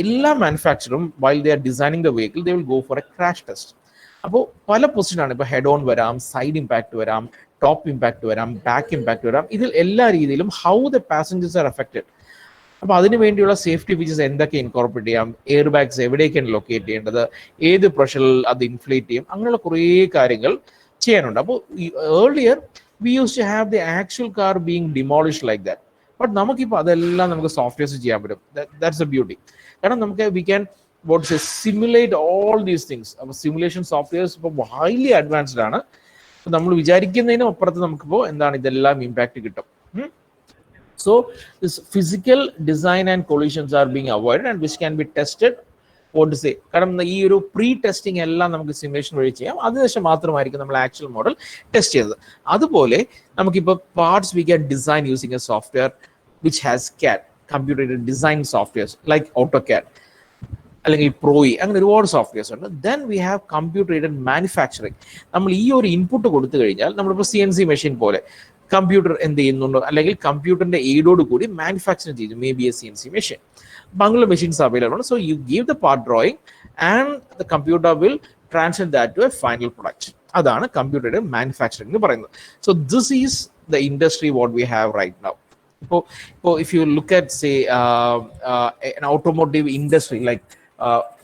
എല്ലാ മാനുഫാക്ചറും while they are designing the vehicle, they will go for a crash test. അപ്പോൾ പല പൊസിഷനാണ്. ഇപ്പോൾ head on വരാം, സൈഡ് ഇമ്പാക്ട് വരാം, ടോപ്പ് ഇമ്പാക്ട് വരാം, ബാക്ക് ഇമ്പാക്ട് വരാം. ഇതിൽ എല്ലാ രീതിയിലും how the passengers R affected. അപ്പോൾ അതിനു വേണ്ടിയുള്ള സേഫ്റ്റി ഫീച്ചേഴ്സ് എന്തൊക്കെ ഇൻകോർപ്പറേറ്റ് ചെയ്യാം, എയർ ബാഗ്സ് എവിടേക്കാണ് ലൊക്കേറ്റ് ചെയ്യേണ്ടത്, ഏത് പ്രഷറിൽ അത് ഇൻഫ്ലേറ്റ് ചെയ്യും, അങ്ങനെയുള്ള കുറേ കാര്യങ്ങൾ ചെയ്യാനുണ്ട്. അപ്പോൾ earlier we use to have the actual car being demolish like that. But നമുക്കിപ്പോൾ അതെല്ലാം നമുക്ക് സോഫ്റ്റ്വെയർസ് ചെയ്യാൻ പറ്റും. That's a beauty. കാരണം നമുക്ക് we can what say simulate all these things. അപ്പോൾ സിമുലേഷൻ സോഫ്റ്റ്വെയർസ് ഇപ്പോൾ ഹൈലി അഡ്വാൻസ്ഡ് ആണ്. നമ്മൾ വിചാരിക്കുന്നതിനും അപ്പുറത്ത് നമുക്കിപ്പോൾ എന്താണ് ഇതെല്ലാം ഇമ്പാക്റ്റ് കിട്ടും. So this physical design and collisions are being avoided and which can be tested. What to say, കാരണം ഈ ഒരു പ്രീ ടെസ്റ്റിംഗ് എല്ലാം നമുക്ക് സിമുലേഷൻ വഴി ചെയ്യാം. അതിനുശേഷം മാത്രമായിരിക്കും നമ്മൾ ആക്ച്വൽ മോഡൽ ടെസ്റ്റ് ചെയ്തത്. അതുപോലെ നമുക്കിപ്പോൾ parts we can design using A software which has CAD, computer aided design softwares like AutoCAD അല്ലെങ്കിൽ പ്രോയി, അങ്ങനെ ഒരുപാട് സോഫ്റ്റ്വെയർസ് ഉണ്ട്. Then we have computer aided manufacturing. നമ്മൾ ഈ ഒരു ഇൻപുട്ട് കൊടുത്തു കഴിഞ്ഞാൽ നമ്മളിപ്പോൾ CNC മെഷീൻ പോലെ കമ്പ്യൂട്ടർ എന്ത് ചെയ്യുന്നുണ്ടോ, അല്ലെങ്കിൽ കമ്പ്യൂട്ടറിന്റെ എയ്ഡോട് കൂടി മാനുഫാക്ചറിങ് ചെയ്തു, may be a CNC machine. അങ്ങനെയുള്ള മെഷീൻസ് അവൈലബിൾ ആണ്. So you give the part drawing and the computer will translate that to a final product. അതാണ് കമ്പ്യൂട്ടറുടെ മാനുഫാക്ചറിങ് എന്ന് പറയുന്നത്. So this is the industry what we have right now. If you look at, say, an automotive industry like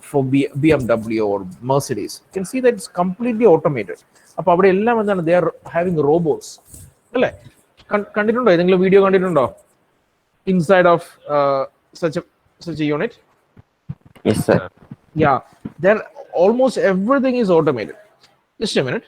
for BMW or Mercedes, you can see that it's completely automated. അപ്പോൾ അവിടെ എല്ലാം എന്താണ്, they are having robots. അല്ലേ? കണ്ടിട്ടുണ്ടോ? ഏതെങ്കിലും video കണ്ടിട്ടുണ്ടോ inside of such a unit? Yes, sir. Yeah, there almost everything is automated. Just a minute.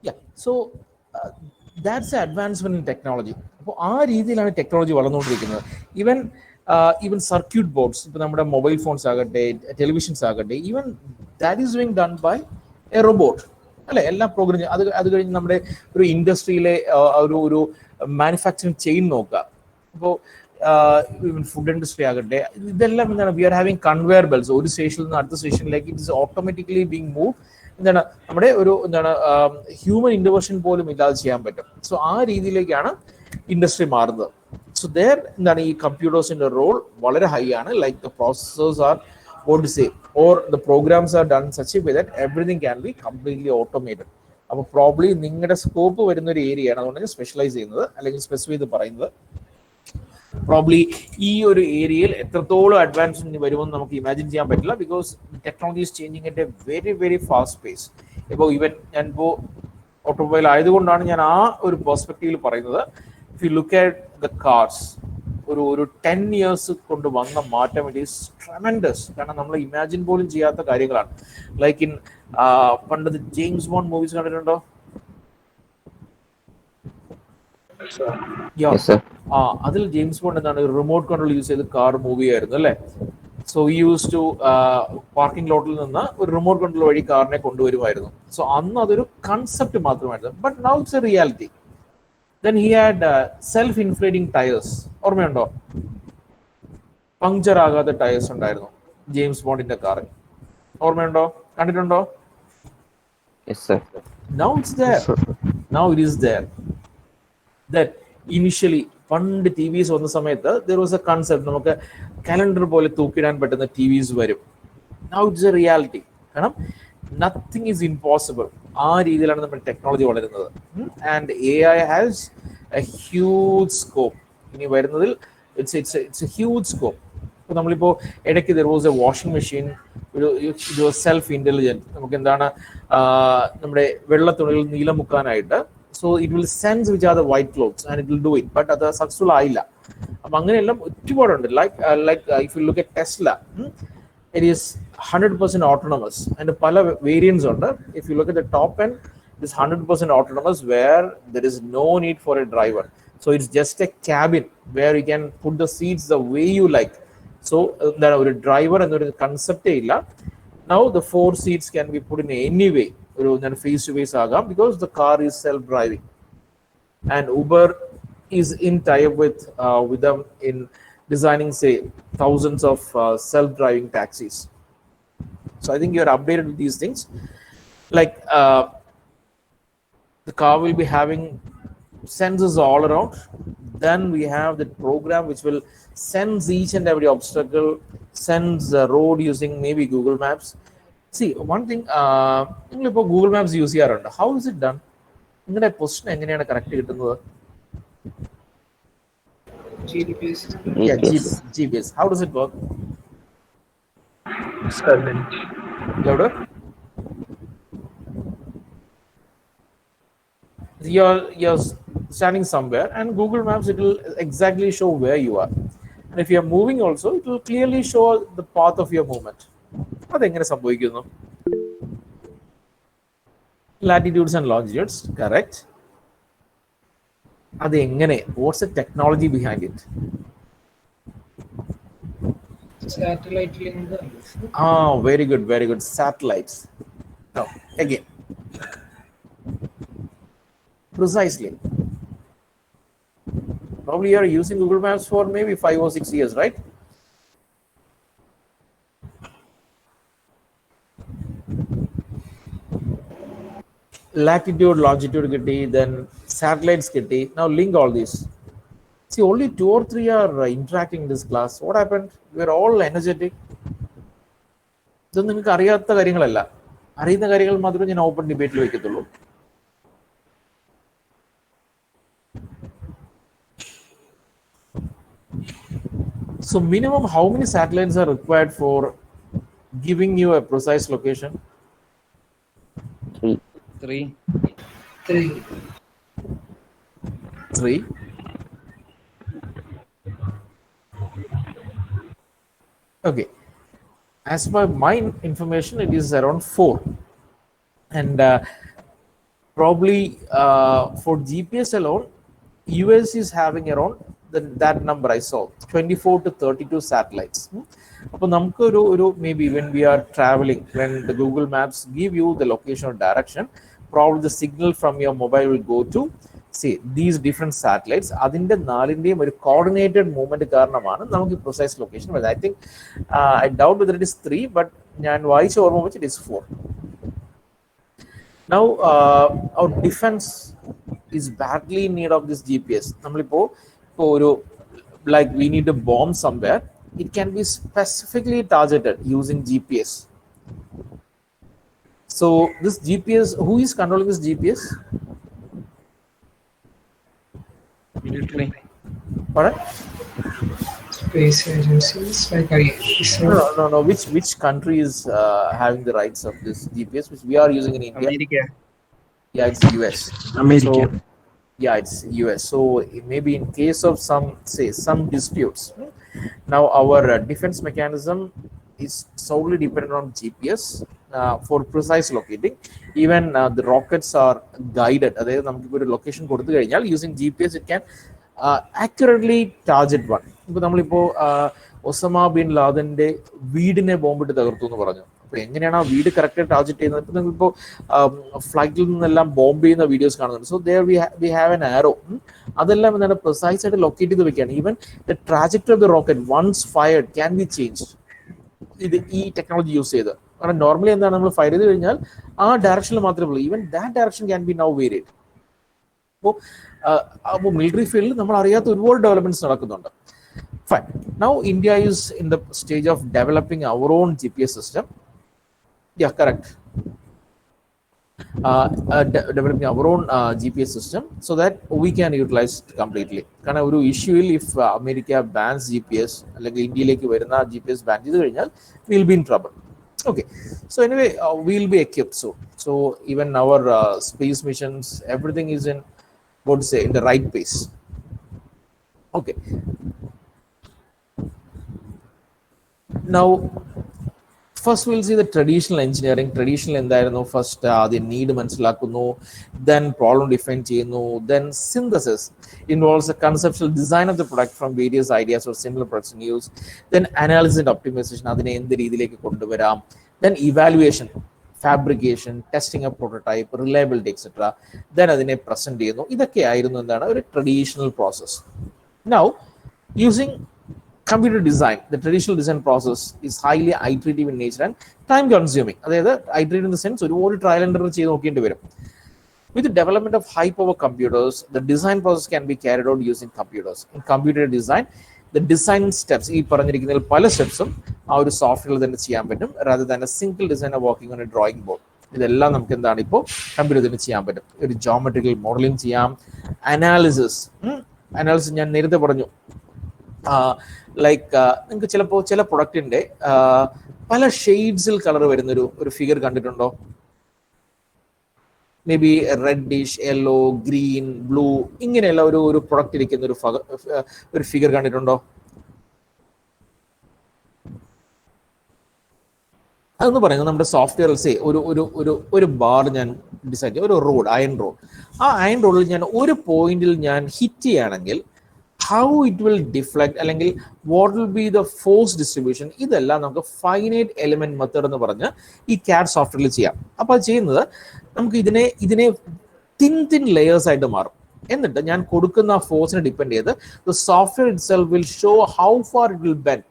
Yeah, so that's the advancement in technology. അപ്പോൾ ആ രീതിയിലാണ് ടെക്നോളജി വളർന്നുകൊണ്ടിരിക്കുന്നത്. ഈവൻ സർക്യൂട്ട് ബോർഡ്സ്, ഇപ്പോൾ നമ്മുടെ മൊബൈൽ ഫോൺസ് ആകട്ടെ, ടെലിവിഷൻസ് ആകട്ടെ, even that is being done by a robot, അല്ലെ? എല്ലാം പ്രോഗ്രാം. അത് കഴിഞ്ഞ് നമ്മുടെ ഒരു ഇൻഡസ്ട്രിയിലെ ഒരു മാനുഫാക്ചറിങ് ചെയിൻ നോക്കുക. അപ്പോൾ ഫുഡ് ഇൻഡസ്ട്രി ആകട്ടെ, ഇതെല്ലാം എന്താണ്, we are having conveyor belts. ഒരു സ്റ്റേഷനിൽ നിന്ന് അടുത്ത സ്റ്റേഷനിലേക്ക് it is automatically being move. എന്താണ്, നമ്മുടെ ഹ്യൂമൻ ഇന്റർവെൻഷൻ പോലും ഇല്ലാതെ ചെയ്യാൻ പറ്റും. സോ ആ രീതിയിലേക്കാണ് ഇൻഡസ്ട്രി മാറുന്നത്. സോ ദർ എന്താണ്, ഈ കമ്പ്യൂട്ടേഴ്സിന്റെ റോൾ വളരെ ഹൈ ആണ്. Like the processors are what to say, or the programs are done such a way that everything can be completely automated. അപ്പോൾ പ്രോബ്ലി നിങ്ങളുടെ സ്കോപ്പ് വരുന്ന ഒരു ഏരിയ ആണ്. അതുകൊണ്ട് സ്പെഷ്യലൈസ് ചെയ്യുന്നത് അല്ലെങ്കിൽ സ്പെസിഫൈ ചെയ്ത് പറയുന്നത്. പ്രോബ്ലി ഈ ഒരു ഏരിയയിൽ എത്രത്തോളം അഡ്വാൻസ്മെന്റ് വരുമെന്ന് നമുക്ക് ഇമാജിൻ ചെയ്യാൻ പറ്റില്ല. Because technology is changing at A very very fast pace. ഇപ്പോൾ ഞാനിപ്പോൾ ഓട്ടോമൊബൈൽ ആയതുകൊണ്ടാണ് ഞാൻ ആ ഒരു പെർസ്പെക്റ്റീവിൽ പറയുന്നത്. If you look at the cars, ഒരു 10 years കൊണ്ട് വന്ന മാറ്റം, ഇറ്റ് ഈസ് ട്രെമൻഡസ്. കാരണം നമ്മൾ ഇമാജിൻ പോലും ചെയ്യാത്ത കാര്യങ്ങളാണ്. ലൈക്ക് ഇൻ പണ്ടത്തെ ജെയിംസ് ബോണ്ട് മൂവീസ് കണ്ടിട്ടുണ്ടോ? അതിൽ ജെയിംസ് ബോണ്ട് എന്താണ്, റിമോട്ട് കൺട്രോൾ യൂസ് ചെയ്ത് കാർ മൂവ് ചെയ്യായിരുന്നു, അല്ലേ? സോ ഈ യൂസ് ടു പാർക്കിംഗ് ലോട്ടിൽ നിന്ന് ഒരു റിമോട്ട് കൺട്രോൾ വഴി കാറിനെ കൊണ്ടുവരുമായിരുന്നു. സോ അന്ന് അതൊരു കൺസെപ്റ്റ് മാത്രമായിരുന്നു. But now it's A reality. Then he had self-inflating tires. ഓർമ്മയുണ്ടോ? പങ്ക്ചർ ആകാത്ത ടയേഴ്സ് ഉണ്ടായിരുന്നു ജെയിംസ് ബോണ്ടിന്റെ കാറിൽ. ഓർമ്മയുണ്ടോ? കണ്ടിട്ടുണ്ടോ? Yes, sir. Now it's there. Now it is there. That initially പണ്ട് TVs വന്ന സമയത്ത് there was a concept, നമുക്ക് കലണ്ടർ പോലെ തൂക്കിടാൻ പറ്റുന്ന TVs വരും. Now it's a reality. കാരണം നത്തിങ് ഈസ് ഇമ്പോസിബിൾ. ആ രീതിയിലാണ് നമ്മുടെ ടെക്നോളജി വളരുന്നത്. And AI has a huge scope. ഇനി വരുന്നതിൽ ഇറ്റ്സ് എ ഹ്യൂജ് സ്കോപ്പ്. ഇപ്പോൾ നമ്മളിപ്പോൾ ഇടയ്ക്ക് there was a washing machine, ഒരു സെൽഫ് ഇൻ്റലിജൻറ്റ്. നമുക്ക് എന്താണ്, നമ്മുടെ വെള്ള തുണികൾ നീലം മുക്കാനായിട്ട്. So it will sense which are the white clothes and it will do it. But അത് സക്സസ്ഫുൾ ആയില്ല. അപ്പം അങ്ങനെയെല്ലാം ഒരുപാടുണ്ട്. Like if you look at Tesla, it is 100% autonomous and pala variants under. If you look at the top end, it is 100% autonomous where there is no need for a driver. So it's just a cabin where you can put the seats the way you like. So there is a driver and there is a concept illa. Now the 4 seats can be put in any way, face to face agam, because the car is self driving. and Uber is in tie-up with them in designing, say, thousands of self-driving taxis. So I think you're updated with these things. Like the car will be having sensors all around. Then we have the program which will sense each and every obstacle, sense the road using maybe Google Maps. See, one thing, Google Maps use here. How is it done? നിങ്ങളുടെ position എങ്ങനെയാണ് correct കിട്ടുന്നത്? GPS. Yeah, GPS. GPS. How does it work? Starlink. Louder. You're standing somewhere, and Google Maps, it will exactly show where you are. And if you are moving also, it will clearly show the path of your movement. അതെങ്ങനെ സംഭവിക്കുന്നു? Latitudes and longitudes, correct. അത് എങ്ങനെ? What's the technology behind it? Satellite link. Very good, very good. Satellites. Now, again, precisely. Probably you are using Google Maps for maybe 5 or 6 years, right? Latitude, longitude കിട്ടി, then satellites കിട്ടി. Now link all these. See, only 2 or 3 are interacting in this class. What happened? We are all energetic. ഇതൊന്നും നിങ്ങൾക്ക് അറിയാത്ത കാര്യങ്ങളല്ല. അറിയുന്ന കാര്യങ്ങൾ മാത്രമേ ഞാൻ open ഡിബേറ്റിൽ വെക്കത്തുള്ളൂ. So minimum, how many satellites are required for giving you a precise location? 3. 3. 3. 3. Okay. As per my information, it is around 4. And probably for GPS alone, US is having around that number I saw, 24 to 32 satellites. അപ്പോൾ നമുക്ക് maybe when we are traveling, when the Google Maps give you the location or direction, probably the signal from your mobile will go to, see, these different satellites. അതിൻ്റെ നാലിൻ്റെയും ഒരു coordinated movement കാരണമാണ് നമുക്ക് precise location വരുന്നത്. I think I doubt whether it is 3, but ഞാൻ വായിച്ച ഓർമ്മ വെച്ച് it is 4. Now our defense is badly in need of this GPS. നമ്മളിപ്പോ like we need to bomb somewhere, it can be specifically targeted using GPS. So this GPS, who is controlling this GPS? Military. Pardon? Space agencies like ISRO. No. Which country is having the rights of this GPS, which we are using in India? America. Yeah, it's US. America. So, yeah, it's US. So maybe in case of some disputes, now our defense mechanism is solely dependent on GPS for precise locating. Even the rockets are guided. അതായത് നമുക്ക് ഒരു location കൊടുത്തു കഴിഞ്ഞാൽ using GPS it can accurately target one. ഇപ്പോൾ നമ്മളിപ്പോൾ Osama bin ലാദന്റെ വീടിനെ ബോംബിട്ട് തകർത്തു എന്ന് പറഞ്ഞു. അപ്പോൾ എങ്ങനെയാണ് ആ വീട് കറക്റ്റ് ടാർഗറ്റ് ചെയ്യുന്നത്? ഇപ്പൊ നിങ്ങളിപ്പോ ഫ്ലൈറ്റിൽ നിന്നെല്ലാം ബോംബ് ചെയ്യുന്ന വീഡിയോസ് കാണുന്നുണ്ട്. So there we have an arrow. അതെല്ലാം എന്താണ് പ്രിസൈസ് ആയിട്ട് ലൊക്കേറ്റ് ചെയ്ത് വെക്കുകയാണ്. Even the trajectory of the rocket once fired can be change ഇത് ഈ ടെക്നോളജി യൂസ് ചെയ്ത്. കാരണം നോർമലി എന്താണ് നമ്മൾ ഫയർ ചെയ്ത് കഴിഞ്ഞാൽ ആ ഡയറക്ഷനിൽ മാത്രമേ ഉള്ളൂ. Even that direction can be now varied. അപ്പോൾ മിലിറ്ററി ഫീൽഡിൽ നമ്മൾ അറിയാത്ത ഒരുപാട് ഡെവലപ്മെന്റ്സ് നടക്കുന്നുണ്ട്. Fine. Now India is in the stage of developing our own GPS system. Yeah, correct. Developing our own GPS system so that we can utilize it completely. Because ഒരു issue if America bans GPS, like ഇന്ത്യയിലേക്ക് വരുന്ന GPS ban ചെയ്തു കഴിഞ്ഞാൽ we'll be in trouble. Okay. So anyway, we'll be equipped. So even our space missions, everything is in, what to say, in the right pace. Okay. Now, first we'll see the traditional engineering. Traditional എന്തായിരുന്നു? First the need മനസ്സിലാക്കുന്നു, then problem define ചെയ്യുന്നു, then synthesis involves the conceptual design of the product from various ideas or similar products in use, then analysis and optimization, അതിനെ എന്ത് രീതിയിലേക്ക് കൊണ്ടുവരാം, then evaluation, fabrication, testing of prototype, reliability etcetera. Then അതിനെ present ചെയ്യുന്നു. ഇതൊക്കെയായിരുന്നു എന്താണ് ഒരു traditional process. Now using computer design, the traditional design process is highly iterative in nature and time consuming. അതായത് iterative in the sense ഒരു trial and error ചെയ്ത് നോക്കേണ്ടി വരും. With the development of high power computers, the design process can be carried out using computers. In computer design, the design steps, ഈ പറഞ്ഞിരിക്കുന്നതിൽ പല സ്റ്റെപ്സും ആ ഒരു സോഫ്റ്റ്വെയറിൽ തന്നെ ചെയ്യാൻ പറ്റും, rather than a single designer working on a drawing board. ഇതെല്ലാം നമുക്ക് എന്താണ് ഇപ്പോൾ കമ്പ്യൂട്ടറിൽ ചെയ്യാൻ പറ്റും. ഒരു ജോമെട്രിക്കൽ മോഡലിംഗ് ചെയ്യാം, അനാലിസിസ് ഞാൻ നേരത്തെ പറഞ്ഞു. ലൈക്ക് നിങ്ങൾക്ക് ചിലപ്പോൾ ചില പ്രൊഡക്റ്റിന്റെ പല ഷെയ്ഡ്സിൽ കളർ വരുന്ന ഒരു ഫിഗർ കണ്ടിട്ടുണ്ടോ? May be reddish, yellow, green, blue, ഇങ്ങനെയുള്ള ഒരു പ്രൊഡക്റ്റ് ഇരിക്കുന്ന ഒരു ഫിഗർ കണ്ടിട്ടുണ്ടോ? അതെന്ന് പറയുന്നത് നമ്മുടെ സോഫ്റ്റ്വെയർസേ ഒരു ബാർ ഞാൻ ഡിസൈൻ ചെയ്യും, ഒരു റോഡ്, അയൺ റോഡ്. ആ അയൺ റോഡിൽ ഞാൻ ഒരു പോയിന്റിൽ ഞാൻ ഹിറ്റ് ചെയ്യുകയാണെങ്കിൽ how it will deflect അല്ലെങ്കിൽ what will be the force distribution, ഇതെല്ലാം നമുക്ക് ഫൈനൈറ്റ് എലിമെന്റ് മെത്തേഡ് എന്ന് പറഞ്ഞ് ഈ CAD സോഫ്റ്റ്വെയറിൽ ചെയ്യാം. അപ്പോൾ അത് ചെയ്യുന്നത് നമുക്ക് ഇതിനെ തിൻ ലെയേഴ്സ് ആയിട്ട് മാറും. എന്നിട്ട് ഞാൻ കൊടുക്കുന്ന ഫോഴ്സിനെ ഡിപ്പെൻഡ് ചെയ്ത് the software itself will show how far it will bend.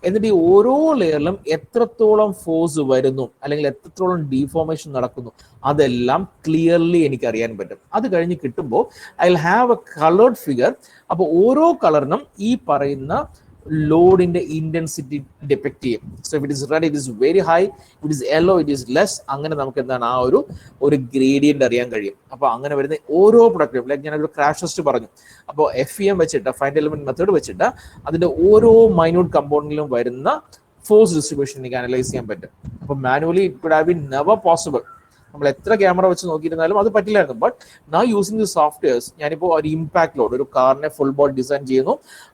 എന്നിട്ട് ഈ ഓരോ ലെയറിലും എത്രത്തോളം ഫോഴ്സ് വരുന്നു അല്ലെങ്കിൽ എത്രത്തോളം ഡീഫോർമേഷൻ നടക്കുന്നു അതെല്ലാം ക്ലിയർലി എനിക്ക് അറിയാൻ പറ്റും. അത് കഴിഞ്ഞ് കിട്ടുമ്പോൾ I will have A coloured figure. അപ്പോൾ ഓരോ കളറിനും ഈ പറയുന്ന ലോഡിന്റെ ഇന്റൻസിറ്റി ഡിപ്പെക്ട് ചെയ്യും. So if it is red it is very high, it is yellow it is less. അങ്ങനെ നമുക്ക് എന്താണ് ആ ഒരു ഗ്രേഡിയന്റ് അറിയാൻ കഴിയും. അപ്പോൾ അങ്ങനെ വരുന്ന ഓരോ പ്രൊഡക്റ്റും, ലൈക്ക് ഞാനൊരു ക്രാഷ് ടെസ്റ്റ് പറഞ്ഞു. അപ്പോൾ FEM വെച്ചിട്ട്, ഫൈനൈറ്റ് എലിമെന്റ് മെത്തേഡ് വെച്ചിട്ട് അതിന്റെ ഓരോ മൈന്യൂട്ട് കമ്പോണന്റിലും വരുന്ന ഫോഴ്സ് ഡിസ്ട്രിബ്യൂഷൻ എനിക്ക് അനലൈസ് ചെയ്യാൻ പറ്റും. അപ്പോൾ manually it would have been never possible. നമ്മൾ എത്ര ക്യാമറ വെച്ച് നോക്കിയിരുന്നാലും അത് പറ്റില്ലായിരുന്നു. But now using the softwares, ഞാനിപ്പോൾ ഒരു ഇമ്പാക്ട് ലോഡ്, ഒരു കാറിനെ ഫുൾ ബോഡി ഡിസൈൻ ചെയ്യുന്നു.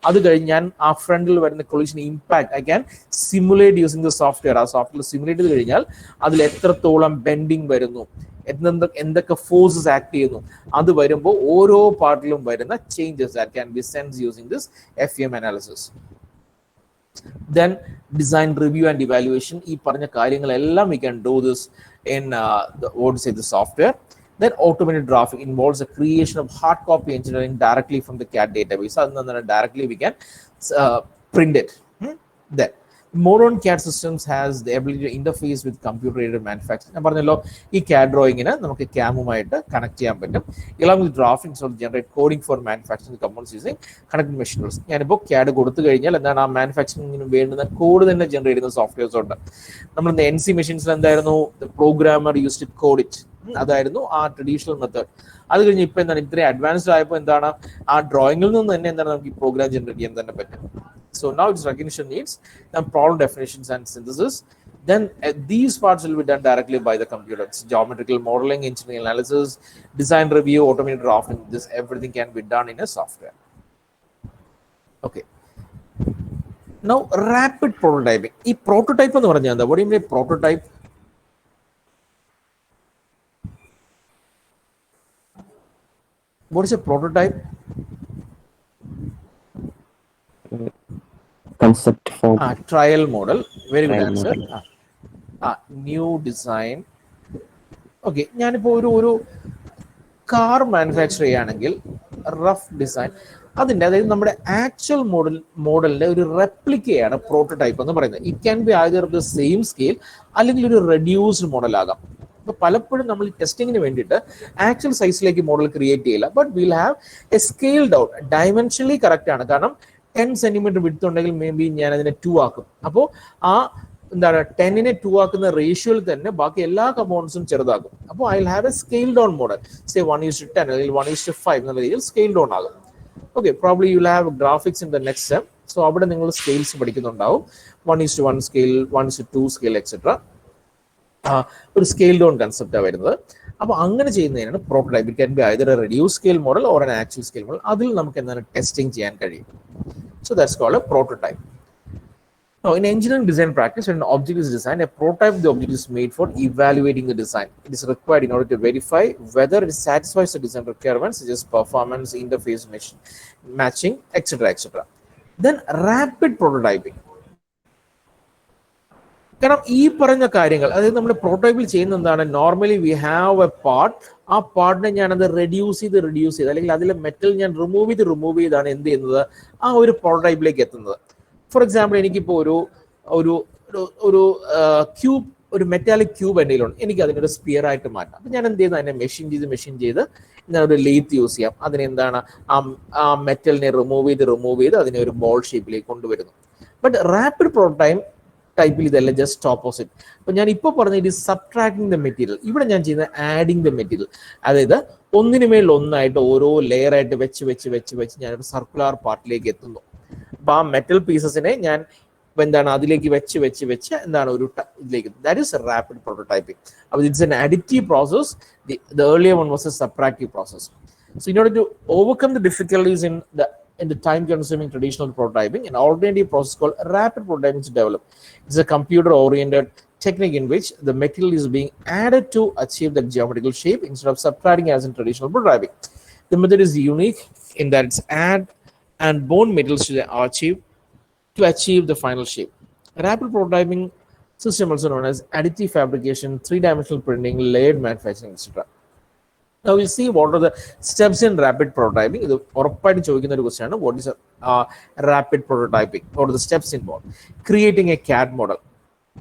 അത് കഴിഞ്ഞ് ഞാൻ ആ ഫ്രണ്ടിൽ വരുന്ന collision impact I can simulate using the software. ആ സോഫ്റ്റ്വെയർ സിമുലേറ്റ് ചെയ്ത് കഴിഞ്ഞാൽ അതിൽ എത്രത്തോളം ബെൻഡിങ് വരുന്നു, എന്തൊക്കെ ഫോഴ്സസ് ആക്ട് ചെയ്യുന്നു, അത് വരുമ്പോൾ ഓരോ പാർട്ടിലും വരുന്ന changes that can be sense using this FEM analysis. Then design review and evaluation, ഈ പറഞ്ഞ കാര്യങ്ങളെല്ലാം we can do this in the software. Then automated drafting involves the creation of hard copy engineering directly from the CAD database. Then directly we can print it. Then modern CAD systems has the ability to interface with computer-aided manufacturing. ഞാൻ പറഞ്ഞല്ലോ ഈ CAD ഡ്രോയിങ്ങിന് നമുക്ക് ക്യാമുമായിട്ട് connect ചെയ്യാൻ പറ്റും. along with drafting so generate coding for manufacturing components using connected machineries. ഞാനിപ്പോൾ CAD കൊടുത്തു കഴിഞ്ഞാൽ എന്താണ് ആ മാനുഫാക്ചറിങ്ങിന് വേണ്ടുന്ന കോഡ് തന്നെ ജനറേറ്റ് ചെയ്യുന്ന സോഫ്റ്റ്വെയർസ് ഉണ്ട്. നമ്മൾ NC മെഷീൻസിൽ എന്തായിരുന്നു, programmer used to code it. അതായിരുന്നു ആ ട്രഡീഷണൽ മെത്തേഡ്. അത് കഴിഞ്ഞ് ഇപ്പൊ എന്താണ് ഇത്രയും അഡ്വാൻസ്ഡ് ആയപ്പോൾ എന്താണ് ആ ഡ്രോയിങ്ങിൽ നിന്ന് തന്നെ എന്താണ് നമുക്ക് ഈ പ്രോഗ്രാം ജനറേറ്റ് ചെയ്യാൻ തന്നെ പറ്റും. So now its recognition needs some problem definitions and synthesis. Then these parts will be done directly by the computer. It's geometrical modeling, engineering analysis, design review, automated drafting. This everything can be done in a software. Okay. Now rapid prototyping. ഈ prototype എന്ന് പറഞ്ഞാൽ എന്താ? What do you mean prototype? What is a prototype? Concept form. Trial model. Very good answer. New design. Okay. ഞാനിപ്പോൾ ഒരു car manufacture ചെയ്യുകയാണെങ്കിൽ rough design അതിൻ്റെ, അതായത് നമ്മുടെ ആക്ച്വൽ മോഡലിന്റെ ഒരു റെപ്ലിക്കയാണ് പ്രോട്ടോടൈപ്പ് എന്ന് പറയുന്നത്. It can be either of the same scale അല്ലെങ്കിൽ ഒരു റെഡ്യൂസ്ഡ് മോഡൽ ആകാം. അപ്പോൾ പലപ്പോഴും നമ്മൾ ടെസ്റ്റിങ്ങിന് വേണ്ടിയിട്ട് ആക്ച്വൽ സൈസിലേക്ക് മോഡൽ ക്രിയേറ്റ് ചെയ്യില്ല. But will have A scaled out, dimensionally correct ആണ്. കാരണം 10 സെന്റിമീറ്റർ വിഡ്ത്ത് ഉണ്ടെങ്കിൽ മേ ബി ഞാൻ അതിനെ 2 ആക്കും. അപ്പോൾ ആ എന്താണ് 10നെ 2 ആക്കുന്ന റേഷ്യോയിൽ തന്നെ ബാക്കി എല്ലാ കമ്പോണൻസും ചെറുതാക്കും. അപ്പോൾ I will have A scale down model, say 1:10 അല്ലെങ്കിൽ 1:5 എന്നുള്ള രീതിയിൽ സ്കെയിൽ ഡൗൺ ആകും. Okay, probably you will have graphics in the next step. So അവിടെ നിങ്ങൾ സ്കെയിൽസ് പഠിക്കുന്നുണ്ടാവും. 1:1 scale, 1:2 scale etcetera. ഒരു സ്കെയിൽ ഡൗൺ കൺസെപ്റ്റാണ് വരുന്നത്. അപ്പോൾ അങ്ങനെ ചെയ്യുന്നതിനാണ് prototype. It can be either A reduce scale model or N actual scale model. അതിൽ നമുക്ക് എന്താണ് ടെസ്റ്റിംഗ് ചെയ്യാൻ കഴിയും. So that's called a prototype. Now in engineering design practice, when an object is designed, a prototype of the object is made for evaluating the design. It is required in order to verify whether it satisfies the design requirements such as performance, interface matching, etc. Then rapid prototyping. കാരണം ഈ പറഞ്ഞ കാര്യങ്ങൾ, അതായത് നമ്മുടെ പ്രോട്ടോടൈപ്പിൽ ചെയ്യുന്ന എന്താണ്, normally we have A part, ആ പാർട്ടിനെ ഞാനത് റെഡ്യൂസ് ചെയ്ത് അല്ലെങ്കിൽ അതിലെ മെറ്റൽ ഞാൻ റിമൂവ് ചെയ്താണ് എന്ത് ചെയ്യുന്നത്, ആ ഒരു പ്രോട്ടോടൈപ്പിലേക്ക് എത്തുന്നത്. ഫോർ എക്സാമ്പിൾ, എനിക്കിപ്പോൾ ഒരു ഒരു ഒരു ക്യൂബ്, ഒരു മെറ്റാലിക് ക്യൂബ് എൻ്റെ കയ്യിലുണ്ട്, എനിക്ക് അതിനൊരു സ്പിയർ ആയിട്ട് മാറ്റാം. അപ്പം ഞാൻ എന്ത് ചെയ്യുന്നത്, അതിനെ മെഷീൻ ചെയ്ത് ഞാൻ ഒരു ലേത്ത് യൂസ് ചെയ്യാം. അതിനെന്താണ്, ആ മെറ്റലിനെ റിമൂവ് ചെയ്ത് അതിനെ ഒരു ബോൾ ഷേപ്പിലേക്ക് കൊണ്ടുവരുന്നു. ബട്ട് റാപ്പിഡ് പ്രോട്ടോടൈപ്പിൽ ഇതല്ല, ജസ്റ്റ് ഓപ്പോസിറ്റ്. അപ്പൊ ഞാൻ ഇപ്പോൾ പറഞ്ഞ ഇത് സബ്ട്രാക്ടിങ് ദ മെറ്റീരിയൽ, ഇവിടെ ഞാൻ ചെയ്യുന്നത് ആഡിങ് ദ മെറ്റീരിയൽ. അതായത് ഒന്നിനുമേൽ ഒന്നായിട്ട് ഓരോ ലെയർ ആയിട്ട് വെച്ച് ഞാനൊരു സർക്കുലർ പാർട്ടിലേക്ക് എത്തുന്നു. അപ്പൊ ആ മെറ്റൽ പീസസിനെ ഞാൻ എന്താണ് അതിലേക്ക് വെച്ച് എന്താണ് ഒരു ഇതിലേക്ക്, ദാറ്റ് ഈസ് റാപ്പിഡ് പ്രോട്ടോടൈപ്പിംഗ്. അപ്പോൾ it's an additive process. The earlier one was a subtractive process. So in order to overcome the difficulties in the time-consuming traditional prototyping, an alternative process called rapid prototyping is developed. It's a computer-oriented technique in which the material is being added to achieve the geometrical shape instead of subtracting as in traditional prototyping. The method is unique in that it's add and bond materials to achieve the final shape. Rapid prototyping system, also known as additive fabrication, three-dimensional printing, layered manufacturing, etc. Now we'll see what are the steps in rapid prototyping. ഇത് ഉറപ്പായിട്ട് ചോദിക്കുന്ന ഒരു question ആണ്, what is rapid prototyping? What are the steps involved? Creating a CAD model.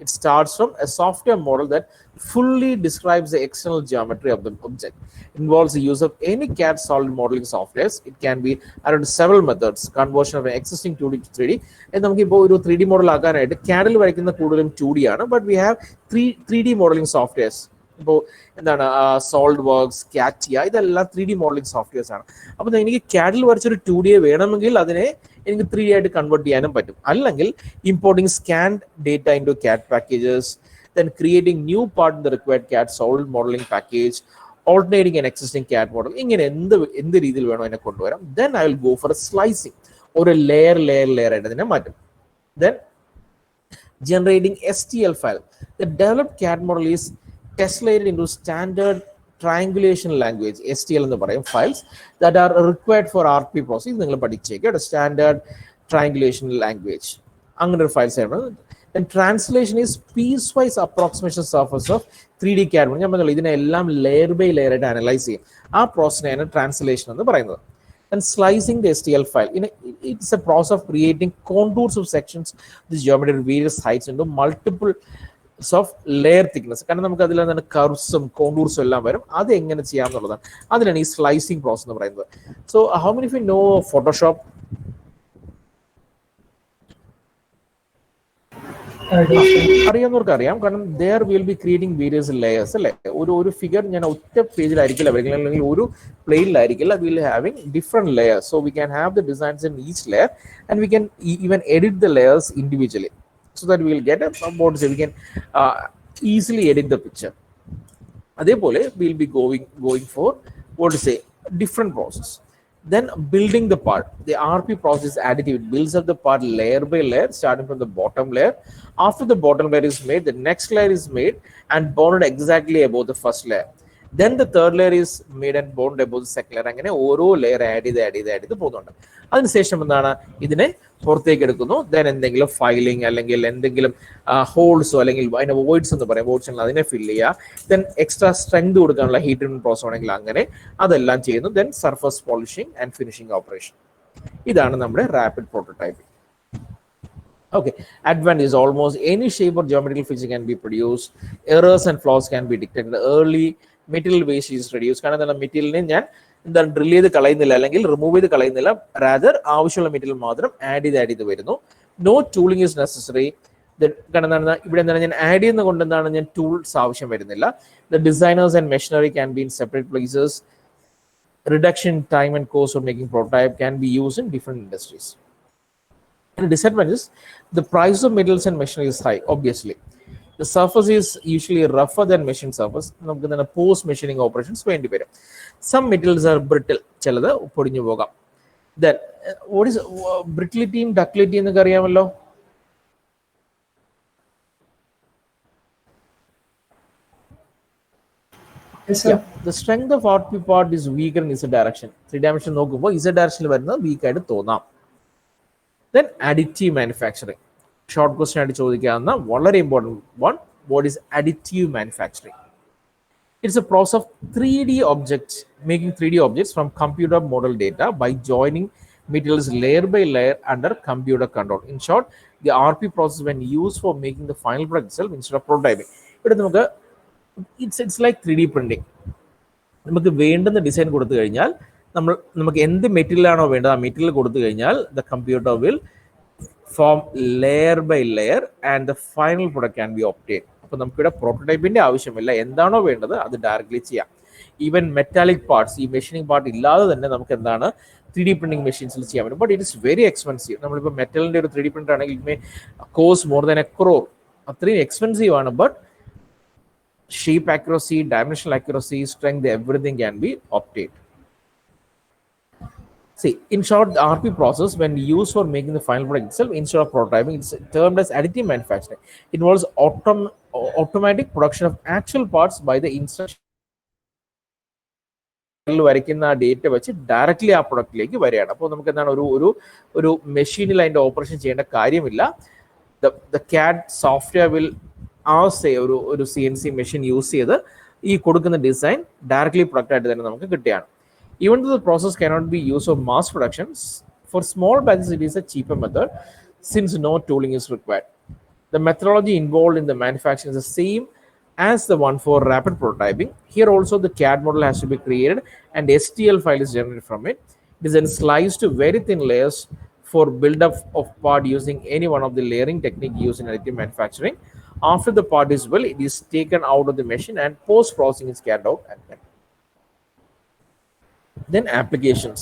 It starts from a software model that fully describes the external geometry of the object. Involves the use of any CAD solid modeling softwares. It can be around several methods. Conversion of an existing 2D to 3D. And നമുക്ക് ഇപ്പോൾ ഒരു 3D model ആക്കാനായിട്ട് CAD-ൽ വരയ്ക്കുന്ന കൂടുതലും 2D ആണ്, but we have 3D modeling softwares. ഇപ്പോൾ എന്താണ് sold works, കാറ്റിയ, ഇതെല്ലാം 3D മോഡലിംഗ് സോഫ്റ്റ്വെയർസ് ആണ്. അപ്പോൾ എനിക്ക് CAD-ൽ വരച്ചൊരു 2D വേണമെങ്കിൽ അതിനെ എനിക്ക് 3D ആയിട്ട് കൺവേർട്ട് ചെയ്യാനും പറ്റും. അല്ലെങ്കിൽ importing scanned data into CAD packages, then creating new part in the required CAD solid modeling package, alternating an existing CAD model. ഇങ്ങനെ എന്ത് രീതിയിൽ വേണോ അതിനെ കൊണ്ടുവരാം. Then I will go for a slicing, ഒരു ലെയർ ആയിട്ട് അതിനെ മാറ്റും. Then generating STL file. The developed CAD model is tested into standard triangulation language, STL എന്ന് പറയും, files that are required for RP process. നിങ്ങൾ പഠിച്ചേക്കുക, സ്റ്റാൻഡേർഡ് ട്രയാങ്കുലേഷൻ ലാംഗ്വേജ്, അങ്ങനെ ഒരു files ആണ്. Then translation is piecewise approximation surface of 3D CAD. ഞാൻ പറഞ്ഞല്ലോ ഇതിനെല്ലാം layer by layer ആയിട്ട് അനലൈസ് ചെയ്യും. ആ പ്രോസസ്സിനെയാണ് ട്രാൻസ്ലേഷൻ എന്ന് പറയുന്നത്. And slicing the STL file, it's a process of creating contours of sections, this geometry at various heights into multiple of layer thickness. കാരണം നമുക്ക് അതിൽ എന്താണ് കർവ്സും കോണ്ടൂർസും എല്ലാം വരും. അത് എങ്ങനെ ചെയ്യാമെന്നുള്ളതാണ്, അതിനാണ് ഈ സ്ലൈസിങ് പ്രോസസ് എന്ന് പറയുന്നത്. So how many of you know Photoshop? അറിയാവുന്നവർക്ക് അറിയാം, കാരണം there will be creating various layers അല്ലേ. ഒരു ഫിഗർ ഞാൻ ഒറ്റ പേജിലായിരിക്കില്ല വരയ്ക്കുന്നത്, അല്ലെങ്കിൽ ഒരു പ്ലെയിനിലായിരിക്കില്ല, will having different layers. So we can have the designs in each layer and we can even edit the layers individually, so that we will get we can easily edit the picture. അതേപോലെ we'll be going for different process. Then building the part, the RP process is additive. It builds up the part layer by layer, starting from the bottom layer. After the bottom layer is made, the next layer is made and bonded exactly above the first layer. Then the third layer is made and bonded above the second layer. അങ്ങനെ ഓരോ layer add ചെയ്ത് പോകുന്നുണ്ട്. അതിനുശേഷം എന്താണ്, ഇതിനെ പുറത്തേക്ക് എടുക്കുന്നു. Then എന്തെങ്കിലും ഫൈലിംഗ് അല്ലെങ്കിൽ എന്തെങ്കിലും ഹോൾസോ അല്ലെങ്കിൽ അതിനെ വോയിഡ്സ് എന്ന് പറയും, വോയിഡ്സ് ഉണ്ടെങ്കിൽ അതിനെ ഫില്ല് ചെയ്യുക. ദെൻ എക്സ്ട്രാ സ്ട്രെങ്ത് കൊടുക്കാനുള്ള ഹീറ്റ് ട്രീറ്റ്മെന്റ് പ്രോസസ് ആണെങ്കിൽ അങ്ങനെ അതെല്ലാം ചെയ്യുന്നു. Then surface polishing and finishing operation. ഇതാണ് നമ്മുടെ rapid prototyping. Okay, advantage, almost any shape or geometrical feature can be produced. Errors and flaws can be detected. Early material waste is reduced. കാരണം എന്താണ്, മെറ്റീരിയലിനെ ഞാൻ എന്താണ് ഡ്രിൽ ചെയ്ത് കളയുന്നില്ല അല്ലെങ്കിൽ റിമൂവ് ചെയ്ത് കളയുന്നില്ല, റാദർ ആവശ്യമുള്ള മെറ്റീരിയൽ മാത്രം ആഡ് ചെയ്ത് വരുന്നു. No tooling is necessary. കാരണം എന്താണ്, ഇവിടെ എന്താണ് ഞാൻ ആഡ് ചെയ്യുന്ന കൊണ്ട് എന്താണ് ഞാൻ ടൂൾസ് ആവശ്യം വരുന്നില്ല. The designers and machinery can be in separate places. Reduction time and cost of making prototype can be used in different industries. And disadvantages, the price of materials and machinery is high, obviously. The surface is usually rougher than machined surface. നമുക്ക് തന്നെ post machining operations വേണ്ടി വരും. Some materials are brittle, ചിലത് പൊടിഞ്ഞു പോകാം. Then what is brittlity and ductility എന്നൊക്കെ അറിയാമല്ലോ. Yes, sir. Yeah. The strength of RP part is weaker in Z direction. 3 dimension നോക്കുമ്പോൾ Z direction വരുന്നത് വീക്ക് ആയിട്ട് തോന്നാം. Then additive manufacturing. Short question ആയിട്ട് ചോദിക്കാവുന്ന വളരെ important one, what is additive manufacturing? It's a process of 3D objects, making 3D objects from computer model data by joining materials layer by layer under computer control. In short, the RP process when used for making the final product itself instead of prototyping. ഇവിടെ നമുക്ക് it's like 3D printing. നമുക്ക് വേണ്ടുന്ന design കൊടുത്തു കഴിഞ്ഞാൽ നമുക്ക് എന്ത് material ആണോ വേണ്ടത് ആ മെറ്റീരിയൽ കൊടുത്തു കഴിഞ്ഞാൽ the computer will form layer by layer and the final product can be obtained. അപ്പോൾ നമുക്കിവിടെ പ്രോട്ടോടൈപ്പിന്റെ ആവശ്യമില്ല, എന്താണോ വേണ്ടത് അത് ഡയറക്ട്ലി ചെയ്യാം. ഈവൻ മെറ്റാലിക് പാർട്സ്, ഈ മെഷീനിങ് പാർട്ട് ഇല്ലാതെ തന്നെ നമുക്ക് എന്താണ് 3D പ്രിന്റിംഗ് മെഷീൻസിൽ ചെയ്യാൻ പറ്റും. But it is very expensive. നമ്മളിപ്പോൾ മെറ്റലിന്റെ ഒരു 3D പ്രിന്റർ ആണെങ്കിൽ it may cost more than 1 crore. അത്രയും എക്സ്പെൻസീവ് ആണ്. But shape accuracy, dimensional accuracy, strength, everything can be obtained. See, in short, the RP process, when used for making the final product itself instead of prototyping, it's termed as additive manufacturing. It involves automatic production of actual parts by the instruction വരയ്ക്കുന്ന data വെച്ച് directly ആ പ്രൊഡക്റ്റിലേക്ക് വരികയാണ്. അപ്പോൾ നമുക്ക് എന്താണ് ഒരു മെഷീനിൽ അതിൻ്റെ ഓപ്പറേഷൻ ചെയ്യേണ്ട കാര്യമില്ല. ദ CAD സോഫ്റ്റ്വെയർ വിൽ ഒരു CNC മെഷീൻ യൂസ് ചെയ്ത് ഈ കൊടുക്കുന്ന ഡിസൈൻ ഡയറക്ട്ലി പ്രൊഡക്റ്റായിട്ട് തന്നെ നമുക്ക് കിട്ടുകയാണ്. Even though the process cannot be used for mass production, for small batches it is a cheaper method since no tooling is required. The methodology involved in the manufacturing is the same as the one for rapid prototyping. Here also the CAD model has to be created and STL file is generated from it. It is then sliced to very thin layers for build-up of part using any one of the layering technique used in additive manufacturing. After the part is built, it is taken out of the machine and post-processing is carried out. Then applications.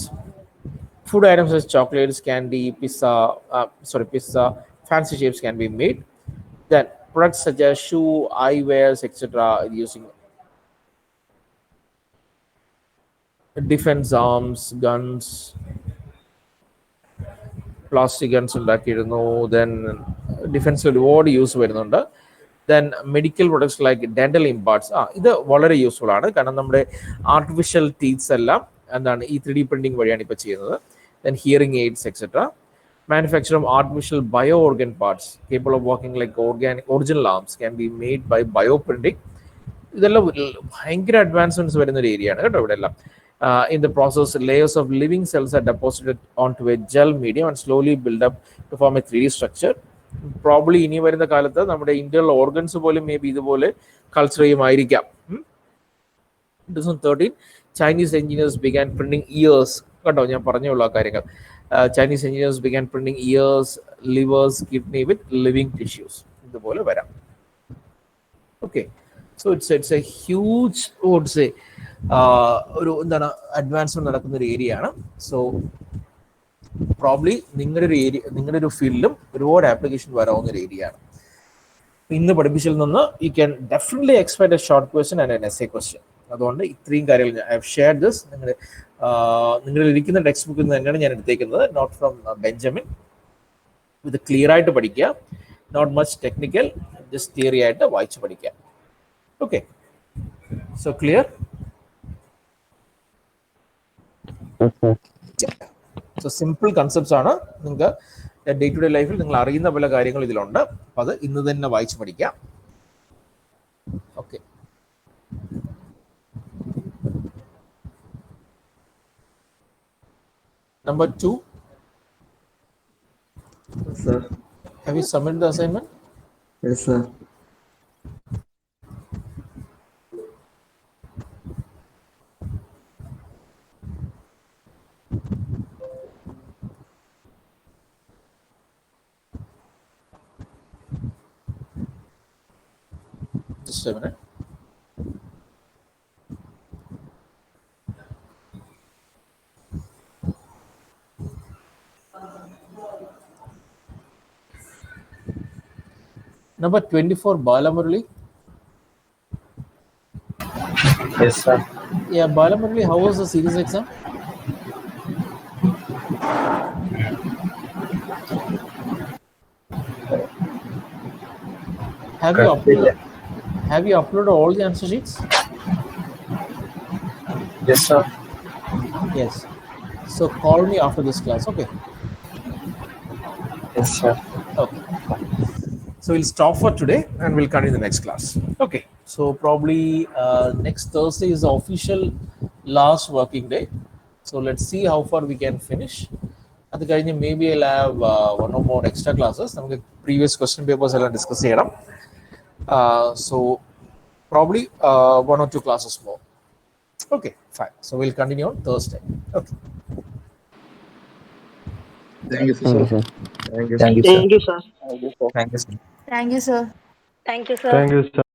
Food items such as chocolates, candy, pizza, fancy shapes can be made. Then products such as shoe, eyewears, etc. using defense arms, guns, plastic guns ഉണ്ടാക്കിയിരുന്നു. Then defense ഒരുപാട് use വരുന്നുണ്ട്. Then medical products like dental implants. ഇത് വളരെ useful ആണ്. കാരണം നമ്മുടെ artificial teeths എല്ലാം എന്താണ് ഈ 3D പ്രിന്റിംഗ് വഴിയാണ് ഇപ്പോൾ ചെയ്യുന്നത്. Then hearing aids, etc. Manufacture of artificial bio-organ parts capable of working like original arms can be made by bioprinting. ഇതെല്ലാം ഭയങ്കര അഡ്വാൻസ്മെന്റ്സ് വരുന്ന ഒരു ഏരിയ ആണ് കേട്ടോ ഇവിടെ എല്ലാം. In the process, layers of living cells are deposited onto a gel medium and slowly build up to form a 3D structure. Probably ഇനി വരുന്ന കാലത്ത് നമ്മുടെ ഇന്റേണൽ ഓർഗൻസ് പോലും മേ ബി ഇതുപോലെ culture ചെയ്യുമായിരിക്കാം. 2013 Chinese engineers began printing ears. കേട്ടോ ഞാൻ പറഞ്ഞുള്ള കാര്യങ്ങൾ. Chinese engineers began printing ears, livers, kidney with living tissues. ഇതുപോലെ വരാം. Okay, so it's a huge, would say, ഒരു എന്താണ് അഡ്വാൻസ്മെന്റ് നടക്കുന്ന ഒരു ഏരിയ ആണ്. സോ പ്രോബ്ലി നിങ്ങളുടെ ഒരു ഫീൽഡിലും ഒരുപാട് ആപ്ലിക്കേഷൻ വരാവുന്ന ഒരു ഏരിയ ആണ്. ഇന്ന് പഠിപ്പിച്ചതിൽ നിന്ന് you can definitely expect A short question and N essay question. അതുകൊണ്ട് ഇത്രയും കാര്യങ്ങൾ ഐ ഹവ് ഷെയർഡ് ദിസ്. നിങ്ങളിൽ ഇരിക്കുന്ന ടെക്സ്റ്റ് ബുക്കിൽ നിന്ന് തന്നെയാണ് ഞാൻ എടുത്തേക്കുന്നത്. Not from Benjamin. ഇത് ക്ലിയർ ആയിട്ട് പഠിക്കുക. Not much technical, just theory ആയിട്ട് വായിച്ച് പഠിക്കുക. Okay, so clear? So simple concepts ആണ്. നിങ്ങൾക്ക് ഡേ ടു ഡേ ലൈഫിൽ നിങ്ങൾ അറിയുന്ന പല കാര്യങ്ങൾ ഇതിലുണ്ട്. അപ്പം അത് ഇന്ന് തന്നെ വായിച്ച് പഠിക്കാം. Okay, number 2. Yes, sir. Have you submitted the assignment? Yes, sir. Just a minute. Number 24, Balamurali. Yes, sir. Yeah, Balamurali, how was the series exam? Have you uploaded all the answer sheets? Yes, sir. Yes. So call me after this class, okay? Yes, sir. Okay. So we'll stop for today and we'll continue the next class. Okay. So probably next Thursday is the official last working day. So let's see how far we can finish. At the time, maybe I'll have one or more extra classes. നമുക്ക് previous question papers എല്ലാം discuss ചെയ്യണം. So probably one or two classes more. Okay, fine. So we'll continue on Thursday. Okay. Thank you, Thank you, sir. sir. Thank you. Thank you, sir. Thank you, sir. Thank you, sir. Thank you, sir. Thank you, sir.